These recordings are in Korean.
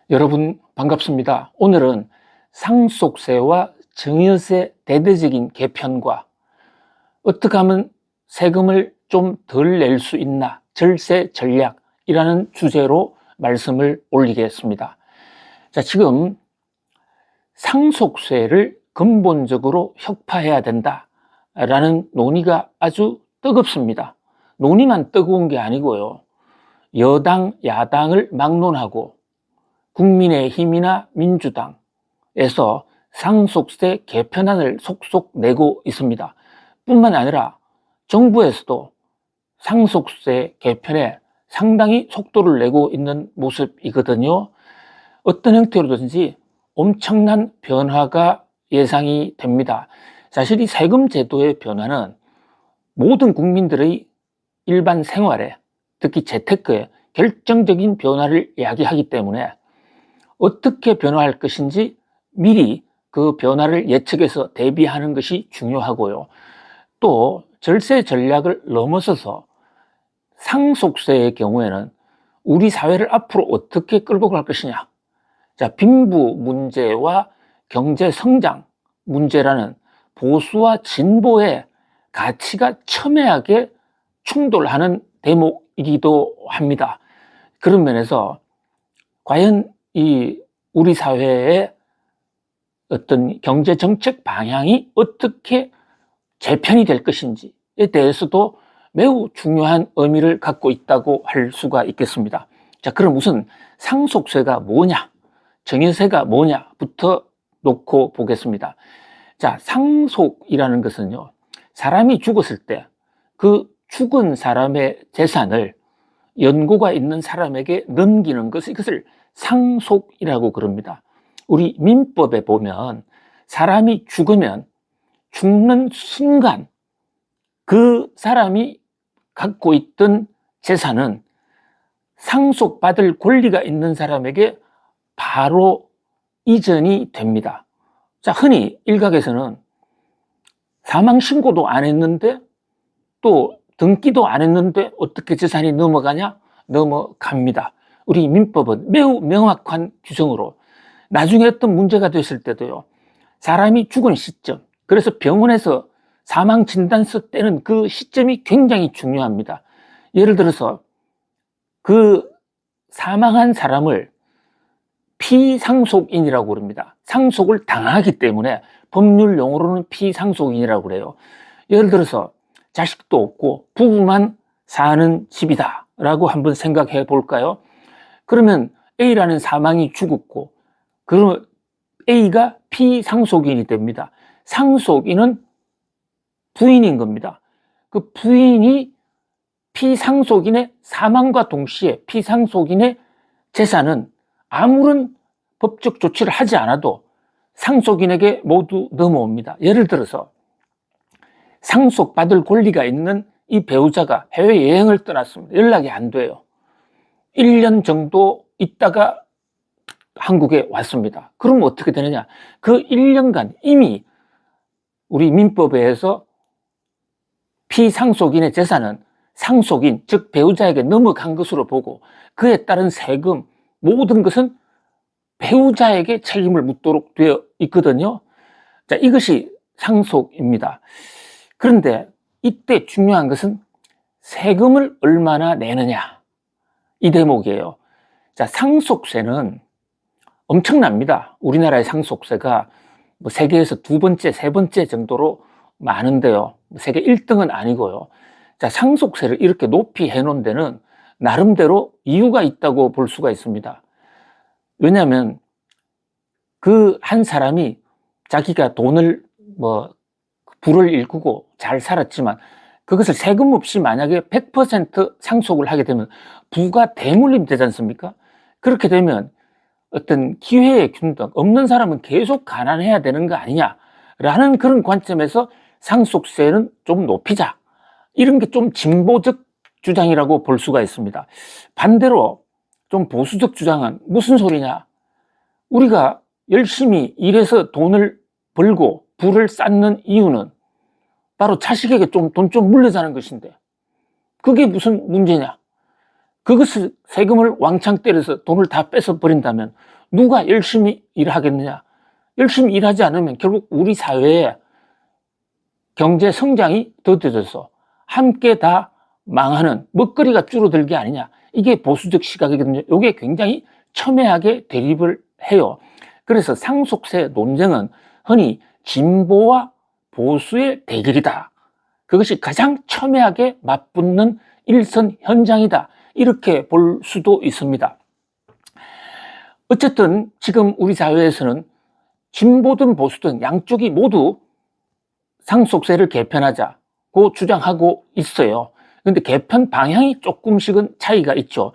여러분 반갑습니다. 오늘은 상속세와 증여세 대대적인 개편과 어떻게 하면 세금을 좀 덜 낼 수 있나, 절세 전략이라는 주제로 말씀을 올리겠습니다. 자, 지금 상속세를 근본적으로 혁파해야 된다라는 논의가 아주 뜨겁습니다. 논의만 뜨거운 게 아니고요. 여당, 야당을 막론하고 국민의힘이나 민주당에서 상속세 개편안을 속속 내고 있습니다. 뿐만 아니라 정부에서도 상속세 개편에 상당히 속도를 내고 있는 모습이거든요. 어떤 형태로든지 엄청난 변화가 예상이 됩니다. 사실 이 세금 제도의 변화는 모든 국민들의 일반 생활에, 특히 재테크에 결정적인 변화를 야기하기 때문에 어떻게 변화할 것인지 미리 그 변화를 예측해서 대비하는 것이 중요하고요. 또 절세 전략을 넘어서서 상속세의 경우에는 우리 사회를 앞으로 어떻게 끌고 갈 것이냐. 자, 빈부 문제와 경제 성장 문제라는 보수와 진보의 가치가 첨예하게 충돌하는 대목이기도 합니다. 그런 면에서 과연 우리 사회의 어떤 경제 정책 방향이 어떻게 재편이 될 것인지에 대해서도 매우 중요한 의미를 갖고 있다고 할 수가 있겠습니다. 자, 그럼 우선 상속세가 뭐냐, 증여세가 뭐냐부터 놓고 보겠습니다. 자, 상속이라는 것은요, 사람이 죽었을 때 그 죽은 사람의 재산을 연고가 있는 사람에게 넘기는 것, 이것을 상속이라고 그럽니다. 우리 민법에 보면 사람이 죽으면 죽는 순간 그 사람이 갖고 있던 재산은 상속받을 권리가 있는 사람에게 바로 이전이 됩니다. 자, 흔히 일각에서는 사망 신고도 안 했는데 또 등기도 안 했는데 어떻게 재산이 넘어가냐? 넘어갑니다. 우리 민법은 매우 명확한 규정으로 나중에 어떤 문제가 됐을 때도요, 사람이 죽은 시점, 그래서 병원에서 사망 진단서 떼는 그 시점이 굉장히 중요합니다. 예를 들어서 그 사망한 사람을 피상속인이라고 그럽니다. 상속을 당하기 때문에 법률 용어로는 피상속인이라고 그래요. 예를 들어서 자식도 없고 부부만 사는 집이다 라고 한번 생각해 볼까요? 그러면 A라는 사망이 죽었고, 그러면 A가 피상속인이 됩니다. 상속인은 부인인 겁니다. 그 부인이 피상속인의 사망과 동시에 피상속인의 재산은 아무런 법적 조치를 하지 않아도 상속인에게 모두 넘어옵니다. 예를 들어서 상속받을 권리가 있는 이 배우자가 해외여행을 떠났습니다. 연락이 안 돼요. 1년 정도 있다가 한국에 왔습니다. 그러면 어떻게 되느냐? 그 1년간 이미 우리 민법에 의해서 피상속인의 재산은 상속인, 즉 배우자에게 넘어간 것으로 보고 그에 따른 세금, 모든 것은 배우자에게 책임을 묻도록 되어 있거든요. 자, 이것이 상속입니다. 그런데 이때 중요한 것은 세금을 얼마나 내느냐, 이 대목이에요. 자, 상속세는 엄청납니다. 우리나라의 상속세가 뭐 세계에서 두 번째, 세 번째 정도로 많은데요. 세계 1등은 아니고요. 자, 상속세를 이렇게 높이 해놓은 데는 나름대로 이유가 있다고 볼 수가 있습니다. 왜냐하면 그 한 사람이 자기가 돈을 부를 일구고 잘 살았지만 그것을 세금 없이 만약에 100% 상속을 하게 되면 부가 대물림 되지 않습니까? 그렇게 되면 어떤 기회의 균등, 없는 사람은 계속 가난해야 되는 거 아니냐라는 그런 관점에서 상속세는 좀 높이자, 이런 게 좀 진보적 주장이라고 볼 수가 있습니다. 반대로 좀 보수적 주장은 무슨 소리냐, 우리가 열심히 일해서 돈을 벌고 부를 쌓는 이유는 바로 자식에게 돈 좀 물려자는 것인데 그게 무슨 문제냐, 그것을 세금을 왕창 때려서 돈을 다 뺏어 버린다면 누가 열심히 일하겠느냐? 열심히 일하지 않으면 결국 우리 사회에 경제 성장이 더뎌져서 함께 다 망하는 먹거리가 줄어들 게 아니냐. 이게 보수적 시각이거든요. 이게 굉장히 첨예하게 대립을 해요. 그래서 상속세 논쟁은 흔히 진보와 보수의 대결이다. 그것이 가장 첨예하게 맞붙는 일선 현장이다. 이렇게 볼 수도 있습니다. 어쨌든 지금 우리 사회에서는 진보든 보수든 양쪽이 모두 상속세를 개편하자고 주장하고 있어요. 그런데 개편 방향이 조금씩은 차이가 있죠.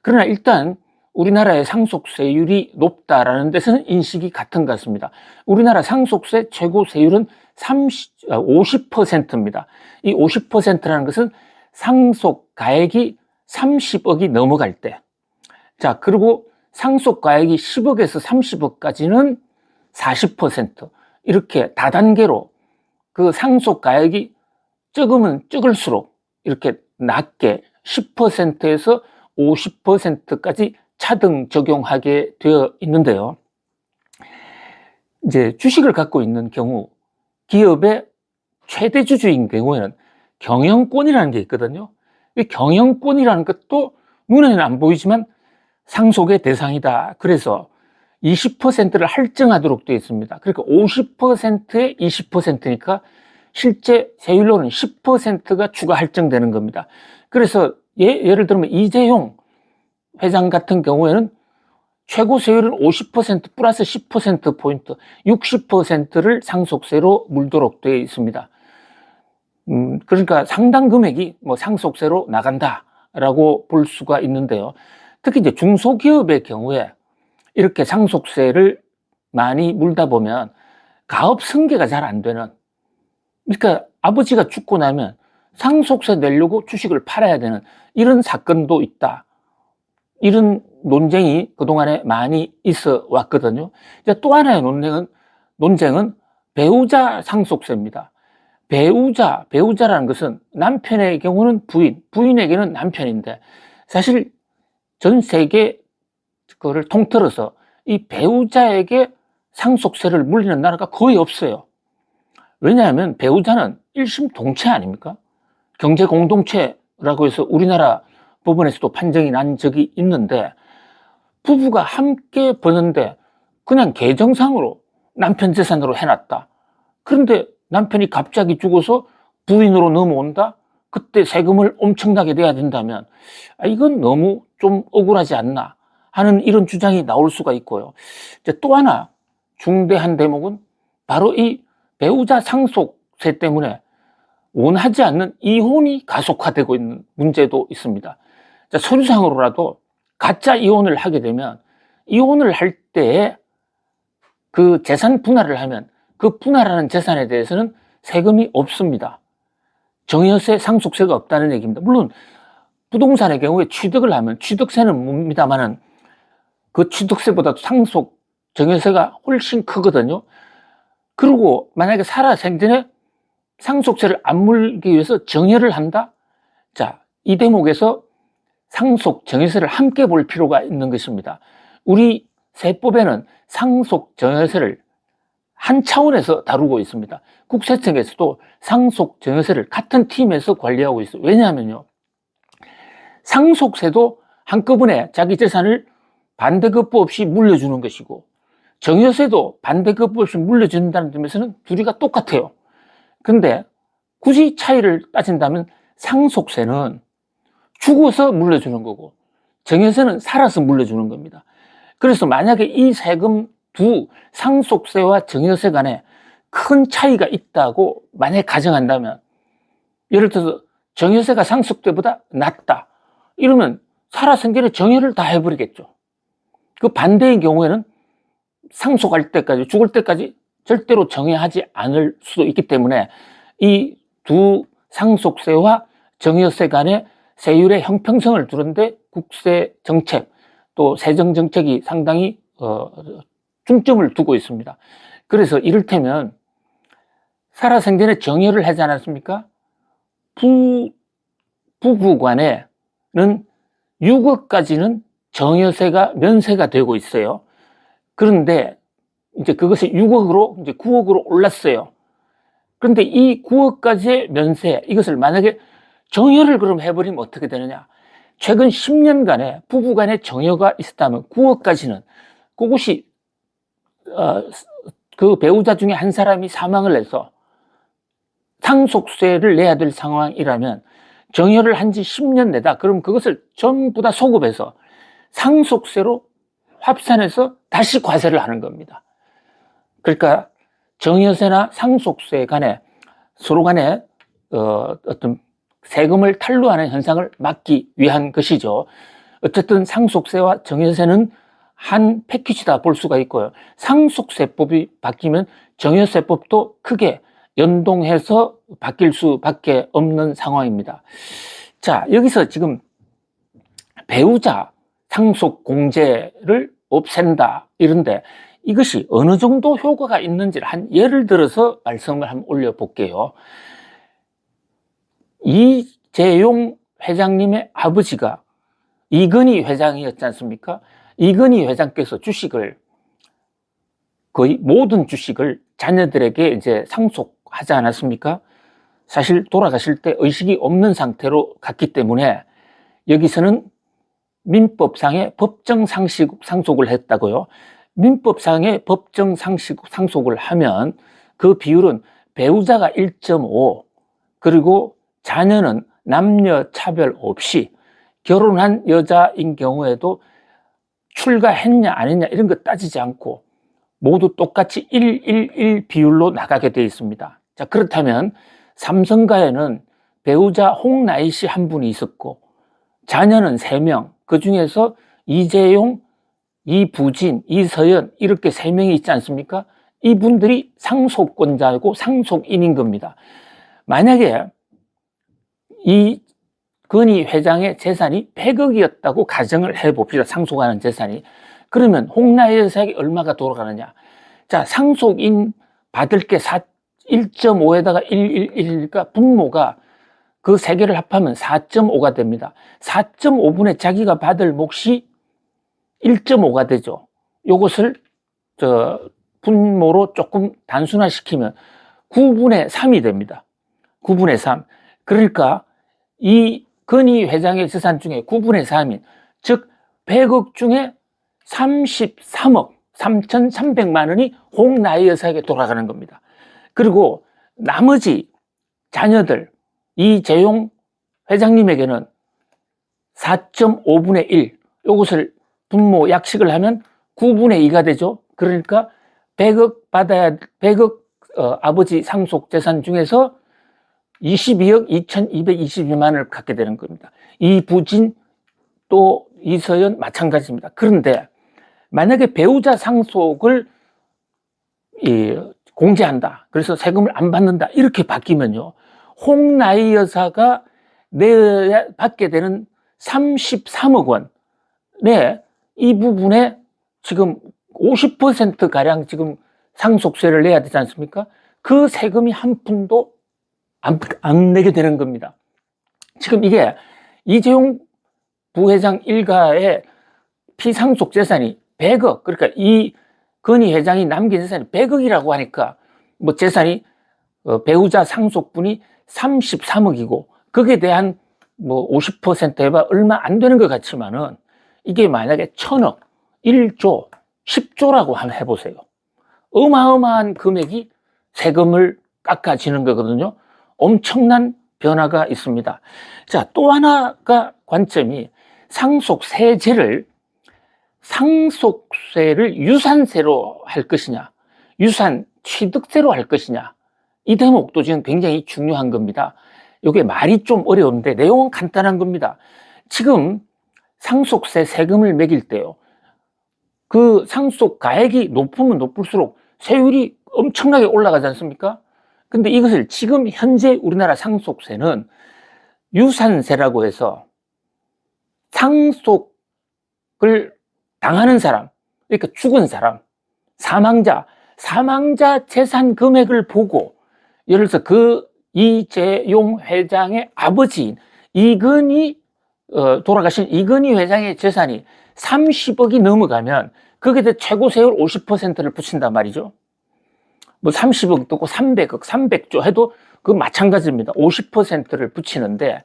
그러나 일단 우리나라의 상속세율이 높다라는 데서는 인식이 같은 것 같습니다. 우리나라 상속세 최고 세율은 50%입니다. 이 50%라는 것은 상속가액이 30억이 넘어갈 때, 자, 그리고 상속가액이 10억에서 30억까지는 40%, 이렇게 다단계로 그 상속가액이 적으면 적을수록 이렇게 낮게 10%에서 50%까지 차등 적용하게 되어 있는데요. 이제 주식을 갖고 있는 경우 기업의 최대 주주인 경우에는 경영권이라는 게 있거든요. 이 경영권이라는 것도 눈에는 안 보이지만 상속의 대상이다. 그래서 20%를 할증하도록 되어 있습니다. 그러니까 50%에 20%니까 실제 세율로는 10%가 추가 할증되는 겁니다. 그래서 예를 들면 이재용 회장 같은 경우에는 최고 세율은 50% 플러스 10%포인트, 60%를 상속세로 물도록 되어 있습니다. 그러니까 상당 금액이 상속세로 나간다라고 볼 수가 있는데요. 특히 이제 중소기업의 경우에 이렇게 상속세를 많이 물다 보면 가업 승계가 잘 안 되는, 그러니까 아버지가 죽고 나면 상속세 내려고 주식을 팔아야 되는 이런 사건도 있다. 이런 논쟁이 그동안에 많이 있어 왔거든요. 이제 또 하나의 논쟁은 배우자 상속세입니다. 배우자라는 것은 남편의 경우는 부인에게는 남편인데, 사실 전 세계 그거를 통틀어서 이 배우자에게 상속세를 물리는 나라가 거의 없어요. 왜냐하면 배우자는 일심동체 아닙니까? 경제공동체라고 해서 우리나라 법원에서도 판정이 난 적이 있는데, 부부가 함께 버는데 그냥 계정상으로 남편 재산으로 해놨다. 그런데 남편이 갑자기 죽어서 부인으로 넘어온다? 그때 세금을 엄청나게 내야 된다면 이건 너무 좀 억울하지 않나 하는 이런 주장이 나올 수가 있고요. 이제 또 하나 중대한 대목은 바로 이 배우자 상속세 때문에 원하지 않는 이혼이 가속화되고 있는 문제도 있습니다. 자, 서류상으로라도 가짜 이혼을 하게 되면 이혼을 할 때 그 재산 분할을 하면 그 분할하는 재산에 대해서는 세금이 없습니다. 정여세, 상속세가 없다는 얘기입니다. 물론 부동산의 경우에 취득을 하면 취득세는 뭡니다만은 그 취득세보다 상속 정여세가 훨씬 크거든요. 그리고 만약에 살아생전에 상속세를 안 물기 위해서 정여를 한다? 자, 이 대목에서 상속 정여세를 함께 볼 필요가 있는 것입니다. 우리 세법에는 상속 정여세를 한 차원에서 다루고 있습니다. 국세청에서도 상속 정여세를 같은 팀에서 관리하고 있어요. 왜냐하면요, 상속세도 한꺼번에 자기 재산을 반대급부 없이 물려주는 것이고, 정여세도 반대급부 없이 물려준다는 점에서는 둘이가 똑같아요. 근데 굳이 차이를 따진다면 상속세는 죽어서 물려주는 거고 정여세는 살아서 물려주는 겁니다. 그래서 만약에 이 세금 상속세와 정여세 간에 큰 차이가 있다고 만약에 가정한다면, 예를 들어서 정여세가 상속세보다 낮다 이러면 살아생전에 정여를 다 해버리겠죠. 그 반대의 경우에는 상속할 때까지, 죽을 때까지 절대로 정여하지 않을 수도 있기 때문에 이 두 상속세와 정여세 간의 세율의 형평성을 두는데 국세 정책 또 세정 정책이 상당히 중점을 두고 있습니다. 그래서 이를테면 살아생전에 정여를 하지 않았습니까? 부부 간에는 6억까지는 정여세가 면세가 되고 있어요. 그런데 이제 그것이 6억으로 이제 9억으로 올랐어요. 그런데 이 9억까지의 면세, 이것을 만약에 정여를 그럼 해버리면 어떻게 되느냐? 최근 10년간에 부부 간의 정여가 있었다면 9억까지는 그것이 그 배우자 중에 한 사람이 사망을 해서 상속세를 내야 될 상황이라면 정여를 한 지 10년 내다. 그럼 그것을 전부 다 소급해서 상속세로 합산해서 다시 과세를 하는 겁니다. 그러니까 정여세나 상속세 간에 서로 간에 어떤 세금을 탈루하는 현상을 막기 위한 것이죠. 어쨌든 상속세와 정여세는 한 패키지다 볼 수가 있고요. 상속세법이 바뀌면 정여세법도 크게 연동해서 바뀔 수밖에 없는 상황입니다. 자, 여기서 지금 배우자 상속공제를 없앤다 이런데 이것이 어느 정도 효과가 있는지를 한 예를 들어서 말씀을 한번 올려볼게요. 이재용 회장님의 아버지가 이건희 회장이었지 않습니까? 이건희 회장께서 주식을 거의 모든 주식을 자녀들에게 이제 상속하지 않았습니까? 사실 돌아가실 때 의식이 없는 상태로 갔기 때문에 여기서는 민법상의 법정 상속을 했다고요. 민법상의 법정 상속을 하면 그 비율은 배우자가 1.5 그리고 자녀는 남녀 차별 없이 결혼한 여자인 경우에도 출가했냐 안 했냐 이런 거 따지지 않고 모두 똑같이 1:1:1 비율로 나가게 되어 있습니다. 자, 그렇다면 삼성가에는 배우자 홍나희 씨 한 분이 있었고 자녀는 3명, 그 중에서 이재용, 이부진, 이서연 이렇게 3명이 있지 않습니까? 이분들이 상속권자이고 상속인인 겁니다. 만약에 이건희 회장의 재산이 100억이었다고 가정을 해봅시다. 상속하는 재산이. 그러면 홍나희 여사에게 얼마가 돌아가느냐? 자, 상속인 받을 게 1.5에다가 1:1:1이니까 분모가 그 세 개를 합하면 4.5가 됩니다. 4.5분의 자기가 받을 몫이 1.5가 되죠. 요것을 분모로 조금 단순화시키면 9분의 3이 됩니다. 9분의 3. 그러니까 이 건희 회장의 재산 중에 9분의 3인, 즉 100억 중에 33억 3,300만 원이 홍나희 여사에게 돌아가는 겁니다. 그리고 나머지 자녀들, 이재용 회장님에게는 4.5분의 1, 이것을 분모 약식을 하면 9분의 2가 되죠. 그러니까 100억 아버지 상속 재산 중에서 22억 2,222만 원을 갖게 되는 겁니다. 이부진 또 이서연 마찬가지입니다. 그런데 만약에 배우자 상속을 공제한다. 그래서 세금을 안 받는다. 이렇게 바뀌면요. 홍나희 여사가 받게 되는 33억 원. 네. 이 부분에 지금 50%가량 지금 상속세를 내야 되지 않습니까? 그 세금이 한 푼도 안 내게 되는 겁니다. 지금 이게 이재용 부회장 일가의 피상속 재산이 100억, 그러니까 이 건희 회장이 남긴 재산이 100억이라고 하니까 뭐 재산이 배우자 상속분이 33억이고 거기에 대한 뭐 50% 해봐 얼마 안 되는 것 같지만은 이게 만약에 1,000억, 1조, 10조라고 한번 해보세요. 어마어마한 금액이 세금을 깎아지는 거거든요. 엄청난 변화가 있습니다. 자, 또 하나가 관점이 상속세제를 상속세를 유산세로 할 것이냐, 유산 취득세로 할 것이냐, 이 대목도 지금 굉장히 중요한 겁니다. 이게 말이 좀 어려운데 내용은 간단한 겁니다. 지금 상속세 세금을 매길 때요, 그 상속 가액이 높으면 높을수록 세율이 엄청나게 올라가지 않습니까? 근데 이것을 지금 현재 우리나라 상속세는 유산세라고 해서 상속을 당하는 사람, 그러니까 죽은 사람, 사망자 재산 금액을 보고, 예를 들어서 그 이재용 회장의 아버지인 돌아가신 이건희 회장의 재산이 30억이 넘어가면 거기에 대해 최고 세율 50%를 붙인단 말이죠. 뭐 30억 듣고 300억, 300조 해도 그 마찬가지입니다. 50%를 붙이는데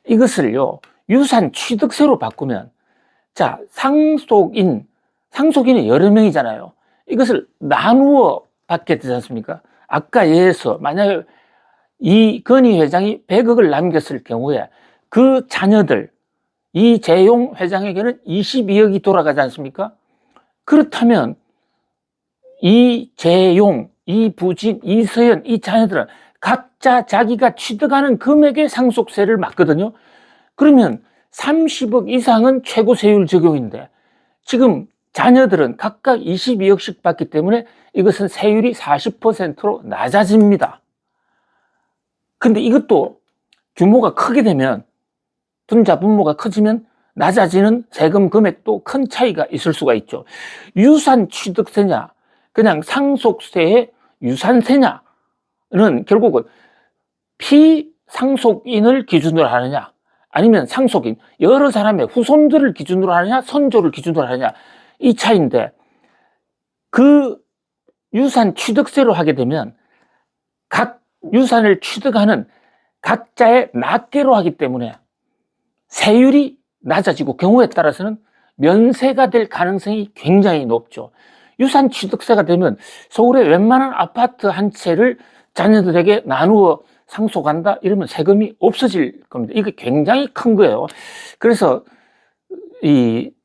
이것을요, 유산 취득세로 바꾸면, 자, 상속인이 여러 명이잖아요. 이것을 나누어 받게 되지 않습니까? 아까 예에서 만약에 이건희 회장이 100억을 남겼을 경우에 그 자녀들, 이재용 회장에게는 22억이 돌아가지 않습니까? 그렇다면 이재용, 이부진, 이서연, 이 자녀들은 각자 자기가 취득하는 금액의 상속세를 맞거든요. 그러면 30억 이상은 최고 세율 적용인데 지금 자녀들은 각각 22억씩 받기 때문에 이것은 세율이 40%로 낮아집니다. 근데 이것도 규모가 크게 되면, 분자 분모가 커지면 낮아지는 세금 금액도 큰 차이가 있을 수가 있죠. 유산 취득세냐, 그냥 상속세의 유산세냐는 결국은 피상속인을 기준으로 하느냐, 아니면 상속인, 여러 사람의 후손들을 기준으로 하느냐, 선조를 기준으로 하느냐, 이 차이인데, 그 유산 취득세로 하게 되면 각 유산을 취득하는 각자의 낱개로 하기 때문에 세율이 낮아지고 경우에 따라서는 면세가 될 가능성이 굉장히 높죠. 유산 취득세가 되면 서울의 웬만한 아파트 한 채를 자녀들에게 나누어 상속한다 이러면 세금이 없어질 겁니다. 이게 굉장히 큰 거예요. 그래서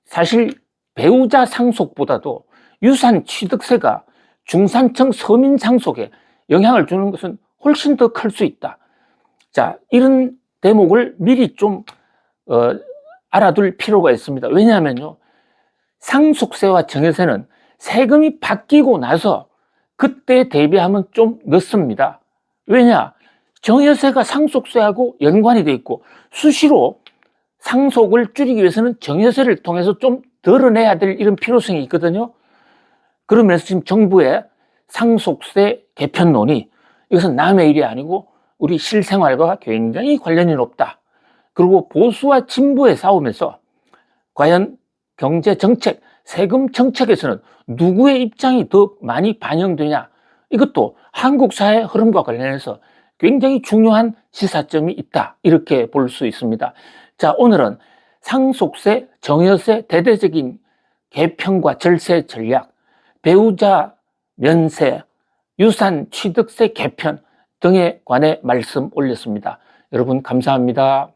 사실 배우자 상속보다도 유산 취득세가 중산층 서민 상속에 영향을 주는 것은 훨씬 더 클 수 있다. 자, 이런 대목을 미리 좀 알아둘 필요가 있습니다. 왜냐하면요, 상속세와 정여세는 세금이 바뀌고 나서 그때 대비하면 좀 늦습니다. 왜냐? 정여세가 상속세하고 연관이 돼 있고 수시로 상속을 줄이기 위해서는 정여세를 통해서 좀 덜어내야 될 이런 필요성이 있거든요. 그러면서 지금 정부의 상속세 개편론이, 이것은 남의 일이 아니고 우리 실생활과 굉장히 관련이 높다. 그리고 보수와 진보의 싸움에서 과연 경제정책, 세금 정책에서는 누구의 입장이 더 많이 반영되냐, 이것도 한국 사회 흐름과 관련해서 굉장히 중요한 시사점이 있다, 이렇게 볼 수 있습니다. 자, 오늘은 상속세, 정여세 대대적인 개편과 절세 전략, 배우자 면세, 유산 취득세 개편 등에 관해 말씀 올렸습니다. 여러분 감사합니다.